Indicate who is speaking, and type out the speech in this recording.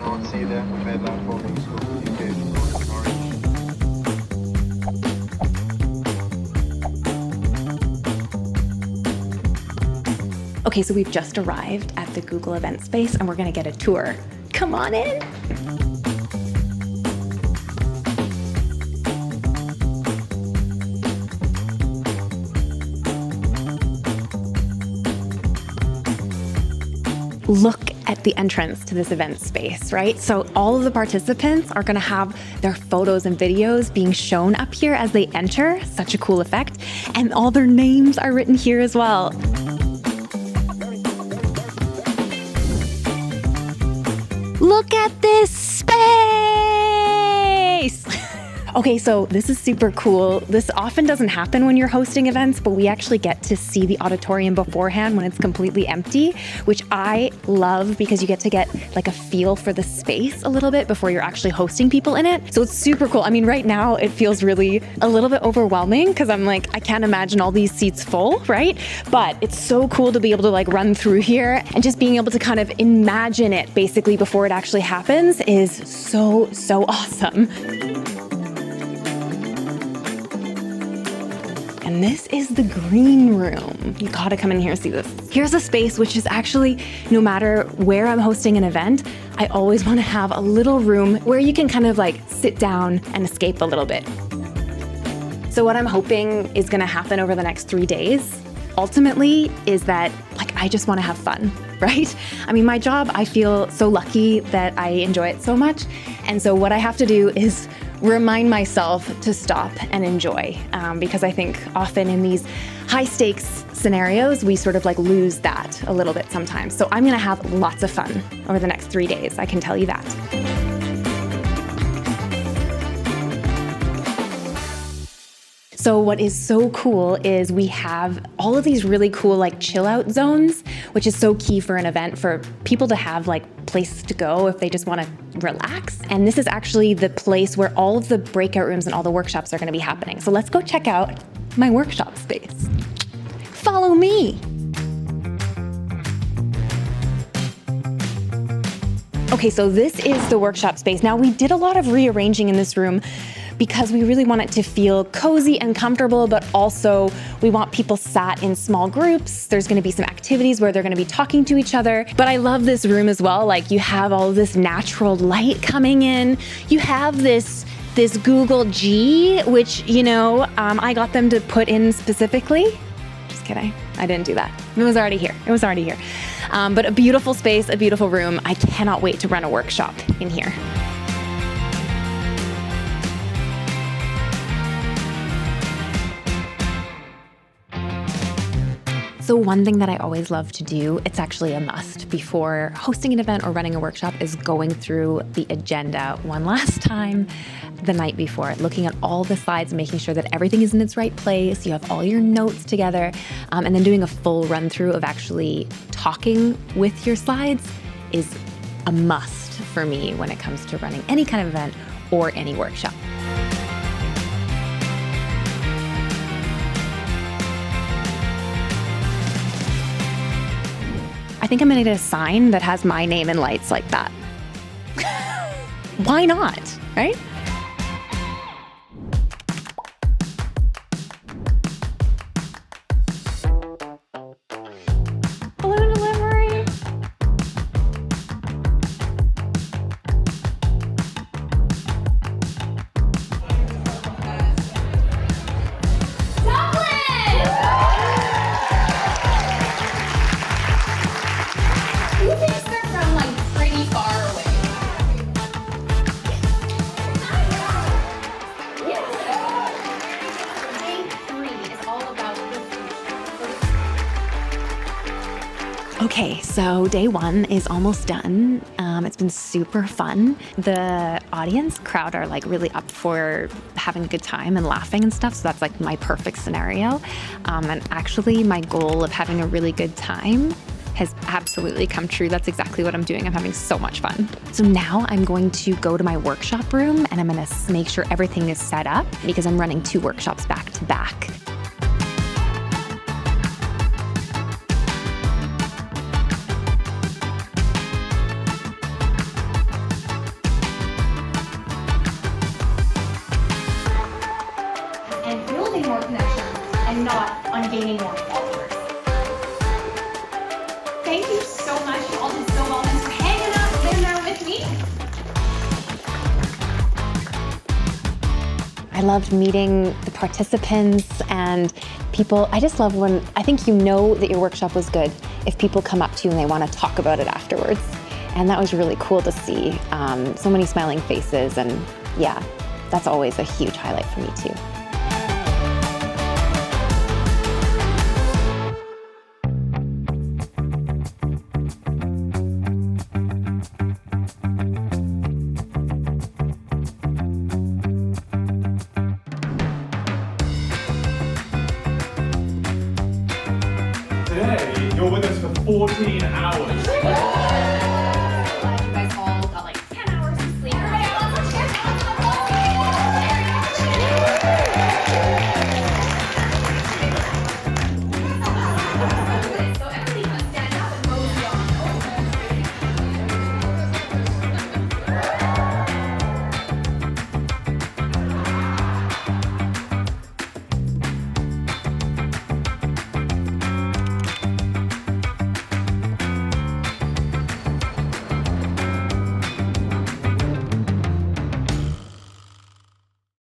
Speaker 1: not see the red line holding, so you can ignore it.
Speaker 2: Okay, so we've just arrived at the Google event space and we're gonna get a tour. Come on in. Look at the entrance to this event space, right? So all of the participants are gonna have their photos and videos being shown up here as they enter. Such a cool effect. And all their names are written here as well. Look at this space! Okay, so this is super cool. This often doesn't happen when you're hosting events, but we actually get to see the auditorium beforehand when it's completely empty, which I love because you get to get like a feel for the space a little bit before you're actually hosting people in it. So it's super cool. I mean, right now it feels really a little bit overwhelming because I'm like, I can't imagine all these seats full, right? But it's so cool to be able to like run through here and just being able to kind of imagine it basically before it actually happens is so awesome. And this is the green room. You gotta come in here and see this. Here's a space which is actually, no matter where I'm hosting an event, I always wanna have a little room where you can kind of like sit down and escape a little bit. So what I'm hoping is gonna happen over the next 3 days, ultimately, is that like I just wanna have fun, right? I mean, my job, I feel so lucky that I enjoy it so much. And so what I have to do is remind myself to stop and enjoy, because I think often in these high stakes scenarios, we sort of like lose that a little bit sometimes. So I'm gonna have lots of fun over the next 3 days, I can tell you that. So what is so cool is we have all of these really cool like chill out zones, which is so key for an event for people to have like places to go if they just want to relax. And this is actually the place where all of the breakout rooms and all the workshops are going to be happening. So let's go check out my workshop space. Follow me. Okay, so this is the workshop space. Now we did a lot of rearranging in this room because we really want it to feel cozy and comfortable, but also we want people sat in small groups. There's gonna be some activities where they're gonna be talking to each other. But I love this room as well. Like you have all this natural light coming in. You have this Google G, which, you know, I got them to put in specifically. Just kidding, I didn't do that. It was already here, but a beautiful space, a beautiful room. I cannot wait to run a workshop in here. So one thing that I always love to do, it's actually a must before hosting an event or running a workshop, is going through the agenda one last time the night before, looking at all the slides, making sure that everything is in its right place, you have all your notes together, and then doing a full run through of actually talking with your slides is a must for me when it comes to running any kind of event or any workshop. I think I'm gonna get a sign that has my name in lights like that. Why not, right? Balloon delivery. Okay, so day one is almost done. It's been super fun. The audience crowd are like really up for having a good time and laughing and stuff. So that's like my perfect scenario. And actually my goal of having a really good time has absolutely come true. That's exactly what I'm doing. I'm having so much fun. So now I'm going to go to my workshop room and I'm gonna make sure everything is set up because I'm running 2 workshops back to back. gaining more followers. Thank you so much. You all did so well. Thanks for hanging out in there with me. I loved meeting the participants and people. I just love when, I think you know that your workshop was good if people come up to you and they want to talk about it afterwards. And that was really cool to see. So many smiling faces, and yeah, that's always a huge highlight for me too.
Speaker 3: Today, you're with us for 14 hours.